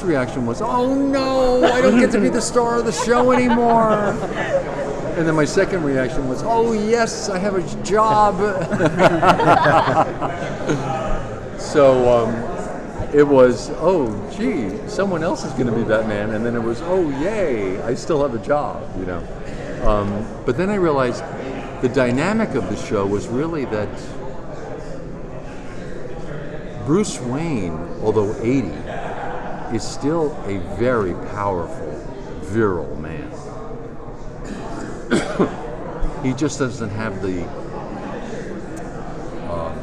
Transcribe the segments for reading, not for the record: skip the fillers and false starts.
first reaction was, oh no, I don't get to be the star of the show anymore. And then my second reaction was, oh yes, I have a job. So it was, oh gee, someone else is going to be Batman. And then it was, oh yay, I still have a job, you know. But then I realized the dynamic of the show was really that Bruce Wayne, although 80, is still a very powerful, virile man. He just doesn't have the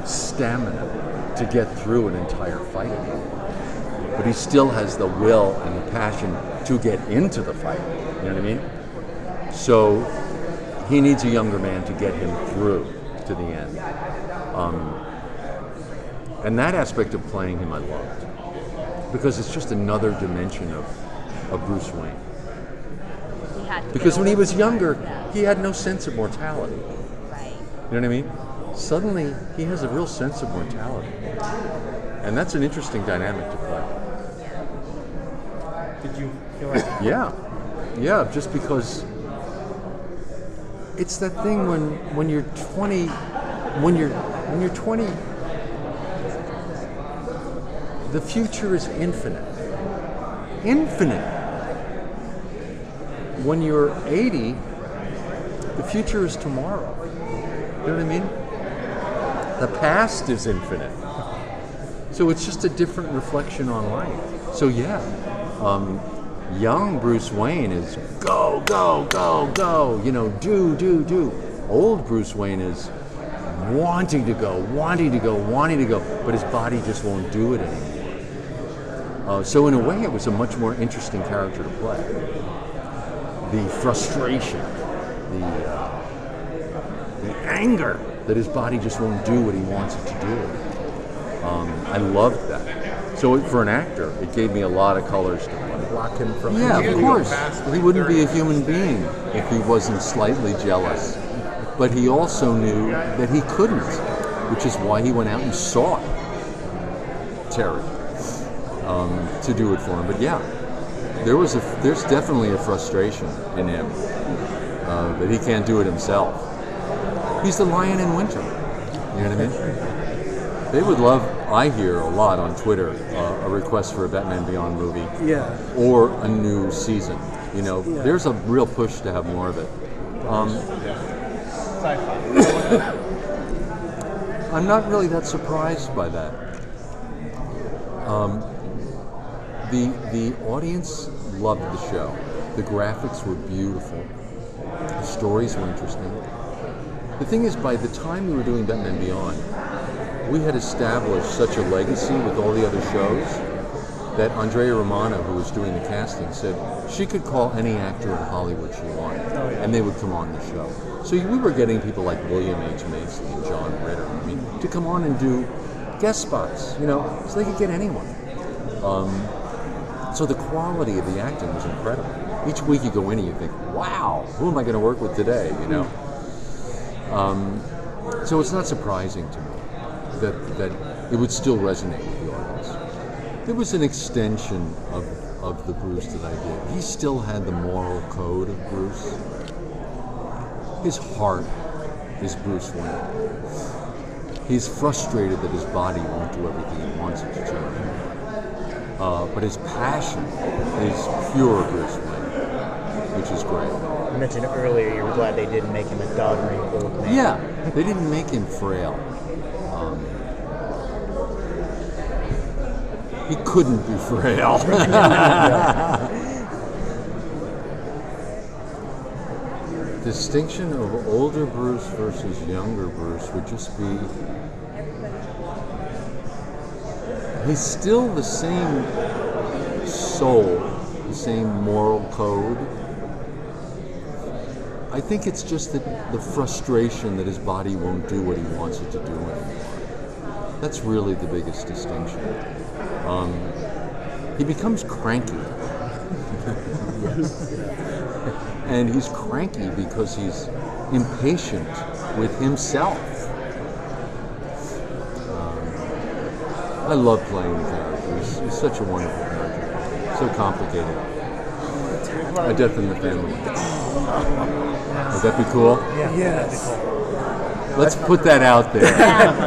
stamina to get through an entire fight. But he still has the will and the passion to get into the fight. You know what I mean? So he needs a younger man to get him through to the end. And that aspect of playing him I loved. Because it's just another dimension of Bruce Wayne. Because when he was younger, he had no sense of mortality. Right. You know what I mean? Suddenly, he has a real sense of mortality. And that's an interesting dynamic to play. Did you feel like... Yeah, just because it's that thing when you're 20, when you're 20, the future is infinite. Infinite. When you're 80, the future is tomorrow. You know what I mean? The past is infinite. So it's just a different reflection on life. So yeah, young Bruce Wayne is go, go, go, go, you know, do. Old Bruce Wayne is wanting to go, but his body just won't do it anymore. So in a way, it was a much more interesting character to play. The frustration, the anger that his body just won't do what he wants it to do. I loved that. So for an actor, it gave me a lot of colors to play. Block him from... Yeah, of course. He wouldn't be a human being if he wasn't slightly jealous. But he also knew that he couldn't, which is why he went out and sought Terry to do it for him. But yeah, there's definitely a frustration in him that he can't do it himself. He's the lion in winter. You know what I mean? They would love, I hear a lot on Twitter, a request for a Batman Beyond movie. Yeah. Or a new season. You know, there's a real push to have more of it. I'm not really that surprised by that. The audience loved the show. The graphics were beautiful. The stories were interesting. The thing is, by the time we were doing Batman Beyond, we had established such a legacy with all the other shows that Andrea Romano, who was doing the casting, said she could call any actor in Hollywood she wanted, and they would come on the show. So we were getting people like William H. Macy and John Ritter, to come on and do guest spots, you know, so they could get anyone. So the quality of the acting was incredible. Each week you go in and you think, wow, who am I going to work with today, you know? So it's not surprising to me that it would still resonate with the audience. There was an extension of the Bruce that I did. He still had the moral code of Bruce. His heart is Bruce Wayne. He's frustrated that his body won't do everything he wants it to do. But his passion is pure Bruce Wayne, which is great. You mentioned earlier you were glad they didn't make him a doddering old man. Yeah, they didn't make him frail. He couldn't be frail. Distinction of older Bruce versus younger Bruce would just be, he's still the same soul, the same moral code. I think it's just that the frustration that his body won't do what he wants it to do anymore. That's really the biggest distinction. He becomes cranky. And he's cranky because he's impatient with himself. I love playing the character. He's such a wonderful character. So complicated. A Death in the Family. Would that be cool? Yeah. Yes. Let's put that out there.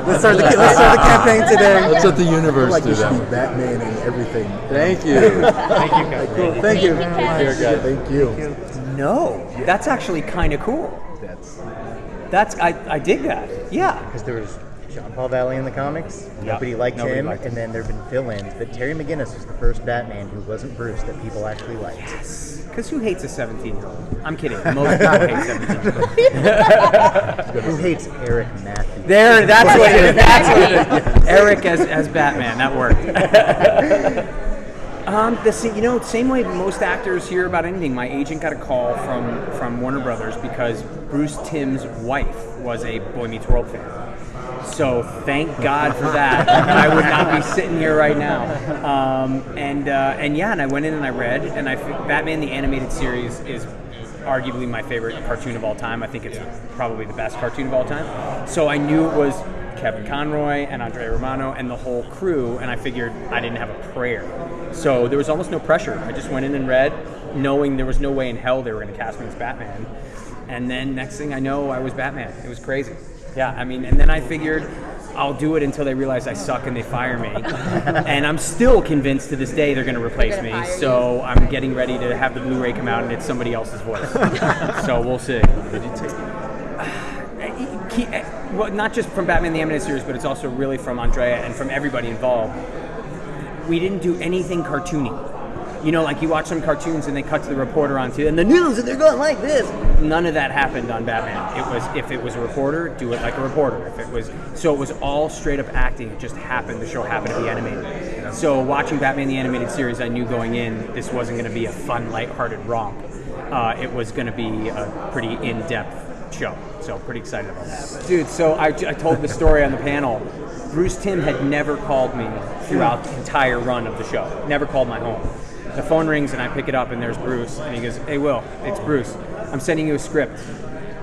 Let's start the campaign today. Let's let the universe Like do you should be that. Batman and everything. Thank you. Thank you, guys. Thank you. Here, guys. Thank you. No, that's actually kind of cool. I dig that. Yeah. Because there was John Paul Valley in the comics. Nobody liked him. And then there have been fill-ins. But Terry McGinnis was the first Batman who wasn't Bruce that people actually liked. Because who hates a 17-year-old? I'm kidding. Most people hate 17-year-olds. Who hates Eric Matthews? That's what it is. That's what it is. Eric as Batman. That worked. Same way most actors hear about anything. My agent got a call from Warner Brothers because Bruce Timm's wife was a Boy Meets World fan. So thank God for that. I would not be sitting here right now. And I went in and I read, and Batman the Animated Series is arguably my favorite cartoon of all time. I think it's probably the best cartoon of all time. So I knew it was Kevin Conroy and Andrea Romano and the whole crew, and I figured I didn't have a prayer. So there was almost no pressure. I just went in and read, knowing there was no way in hell they were going to cast me as Batman. And then next thing I know, I was Batman. It was crazy. Yeah, and then I figured I'll do it until they realize I suck and they fire me. And I'm still convinced to this day they're going to replace me. So I'm getting ready to have the Blu-ray come out and it's somebody else's voice. So we'll see. Did you take it? Well, not just from Batman the Animated Series, but it's also really from Andrea and from everybody involved. We didn't do anything cartoony. Like you watch some cartoons and they cut to the reporter onto and the news and they're going like this. None of that happened on Batman. It was, if it was a reporter, do it like a reporter. It was all straight up acting. It just happened. The show happened to be animated. So watching Batman the Animated Series, I knew going in this wasn't going to be a fun, lighthearted romp. It was going to be a pretty in-depth show. So pretty excited about that. Dude, so I told the story on the panel. Bruce Timm had never called me throughout the entire run of the show. Never called my home. The phone rings and I pick it up and there's Bruce. And he goes, "Hey, Will, it's Bruce. I'm sending you a script.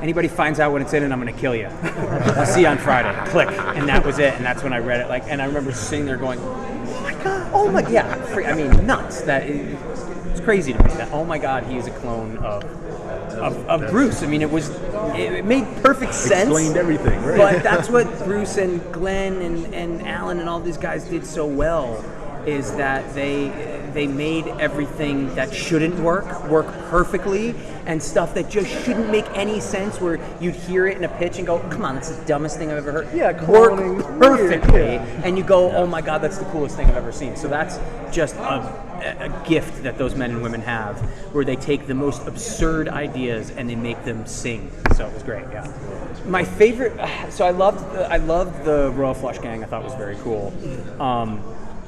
Anybody finds out what it's in and I'm going to kill you. I'll see you on Friday." Click. And that was it. And that's when I read it. And I remember sitting there going, "Oh my God. Oh my, yeah." Nuts. It's crazy to me that, oh my God, he's a clone of Bruce. It made perfect sense. Explained everything, right? But that's what Bruce and Glenn and Alan and all these guys did so well, is that they made everything that shouldn't work perfectly, and stuff that just shouldn't make any sense, where you'd hear it in a pitch and go, "Come on, that's the dumbest thing I've ever heard." Yeah, work cloning, perfectly, yeah. and you go, "Oh my God, that's the coolest thing I've ever seen." So that's just a gift that those men and women have, where they take the most absurd ideas and they make them sing. So it was great. Yeah. My favorite. So I loved the Royal Flush Gang. I thought was very cool.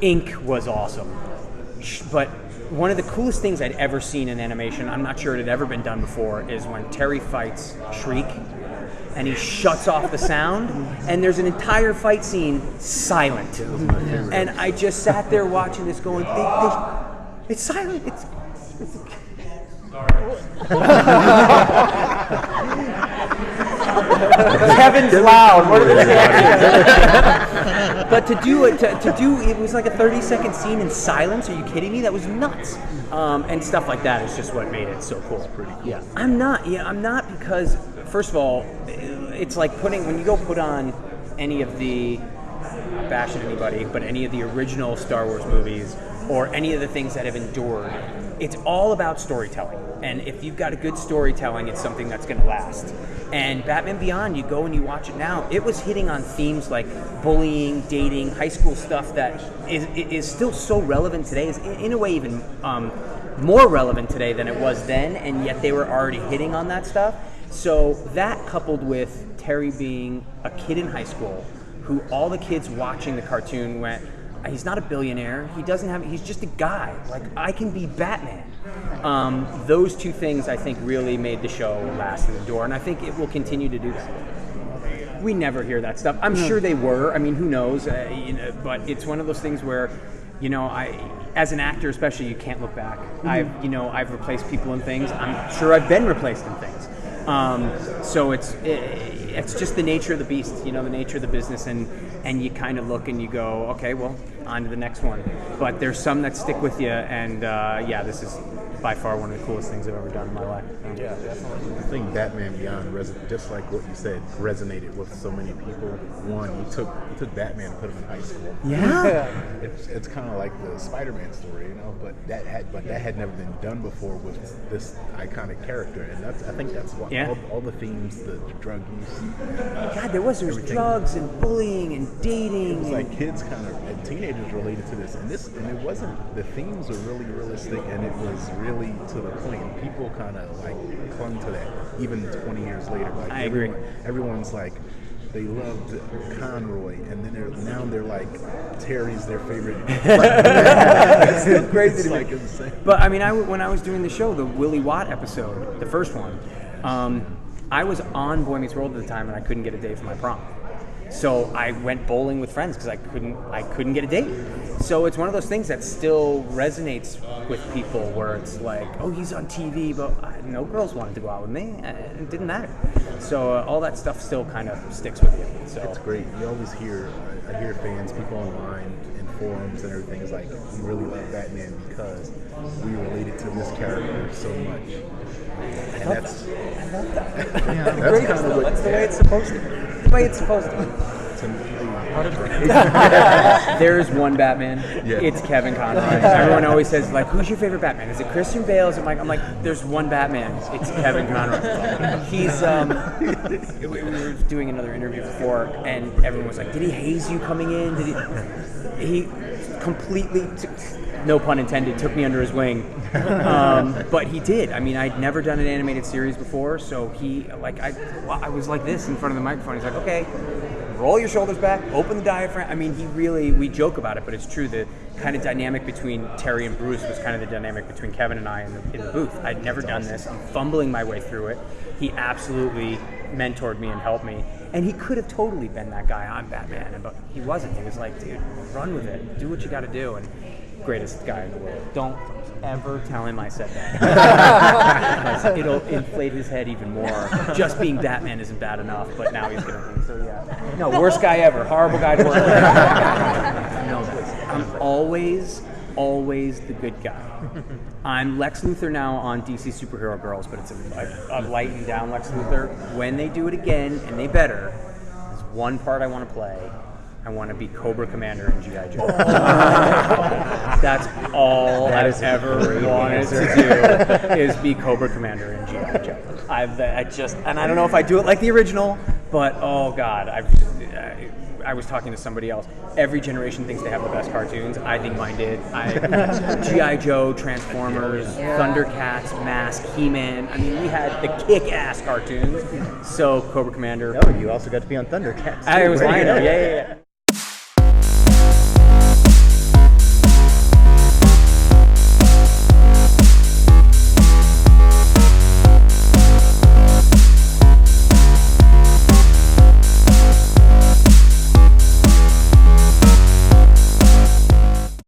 Ink was awesome. But one of the coolest things I'd ever seen in animation, I'm not sure it had ever been done before, is when Terry fights Shriek and he shuts off the sound and there's an entire fight scene silent. And I just sat there watching this going, it's silent. Kevin's loud. What are they saying? But to do it was like a 30-second scene in silence. Are you kidding me? That was nuts. And stuff like that is just what made it so cool. Pretty cool. Yeah, I'm not because, first of all, it's like when you go put on any of the, not bashing anybody, but any of the original Star Wars movies or any of the things that have endured, it's all about storytelling. And if you've got a good storytelling, it's something that's going to last. And Batman Beyond, you go and you watch it now, it was hitting on themes like bullying, dating, high school stuff that is still so relevant today, is in a way even more relevant today than it was then, and yet they were already hitting on that stuff. So that, coupled with Terry being a kid in high school, who all the kids watching the cartoon went, he's not a billionaire, he's just a guy, like, I can be Batman. Those two things, I think, really made the show last in the door, and I think it will continue to do that. We never hear that stuff. I'm sure they were. I mean, who knows? But it's one of those things where, as an actor especially, you can't look back. I've replaced people in things. I'm sure I've been replaced in things. So it's just the nature of the beast, the nature of the business, and you kind of look and you go, okay, well, on to the next one. But there's some that stick with you, and this is by far one of the coolest things I've ever done in my life. Yeah, definitely. I think Batman Beyond, just like what you said, resonated with so many people. One, you took Batman and put him in high school. Yeah. It's kind of like the Spider-Man story, but that had never been done before with this iconic character, and I think that's what all the themes, the drug use. God, there was drugs and bullying and dating. It was like kids and teenagers related to this, and it wasn't. The themes were really realistic, and it was really to the point. And people kind of like clung to that even 20 years later. Like I agree. Everyone's like, they loved Conroy, and then they're like, Terry's their favorite. It's still crazy to me. Insane. But I mean, when I was doing the show, the Willie Watt episode, the first one, I was on Boy Meets World at the time, and I couldn't get a date for my prom. So I went bowling with friends because I couldn't get a date. So it's one of those things that still resonates with people, where it's like, oh, he's on TV, but no girls wanted to go out with me. It didn't matter. So all that stuff still kind of sticks with you. So it's great. You always hear fans, people online in forums and everything is like, we really love Batman because we related to this character so much. And I love that. Yeah, that's kind of what. That's the way it's supposed to be. The way it's supposed to be. There's one Batman. Yeah. It's Kevin Conroy. Everyone always says, like, who's your favorite Batman? Is it Christian Bale? I'm like, there's one Batman. It's Kevin Conroy. He's we were doing another interview before, and everyone was like, did he haze you coming in? He completely, no pun intended, took me under his wing. But he did. I mean, I'd never done an animated series before, so I was like this in front of the microphone. He's like, okay, roll your shoulders back, open the diaphragm. I mean, we joke about it, but it's true. The kind of dynamic between Terry and Bruce was kind of the dynamic between Kevin and I in the booth. I'd never done this. I'm fumbling my way through it. He absolutely mentored me and helped me. And he could have totally been that guy on Batman, but he wasn't. He was like, dude, run with it. Do what you got to do. And greatest guy in the world. Don't ever tell him I said that. Because it'll inflate his head even more. Just being Batman isn't bad enough, but now he's going to think, so yeah. No, worst guy ever. Horrible guy to work with. No, I'm always the good guy. I'm Lex Luthor now on DC Superhero Girls, but it's a lightened down Lex Luthor. When they do it again, and they better, there's one part I want to play. I want to be Cobra Commander in G.I. Joe. That's all I've ever wanted to do, is be Cobra Commander in G.I. Joe. And I don't know if I do it like the original, but oh God, I was talking to somebody else. Every generation thinks they have the best cartoons. I think mine did. G.I. Joe, Transformers, Thundercats, Mask, He-Man. I mean, we had the kick-ass cartoons. So Cobra Commander. Oh, you also got to be on Thundercats. I was lying. Yeah.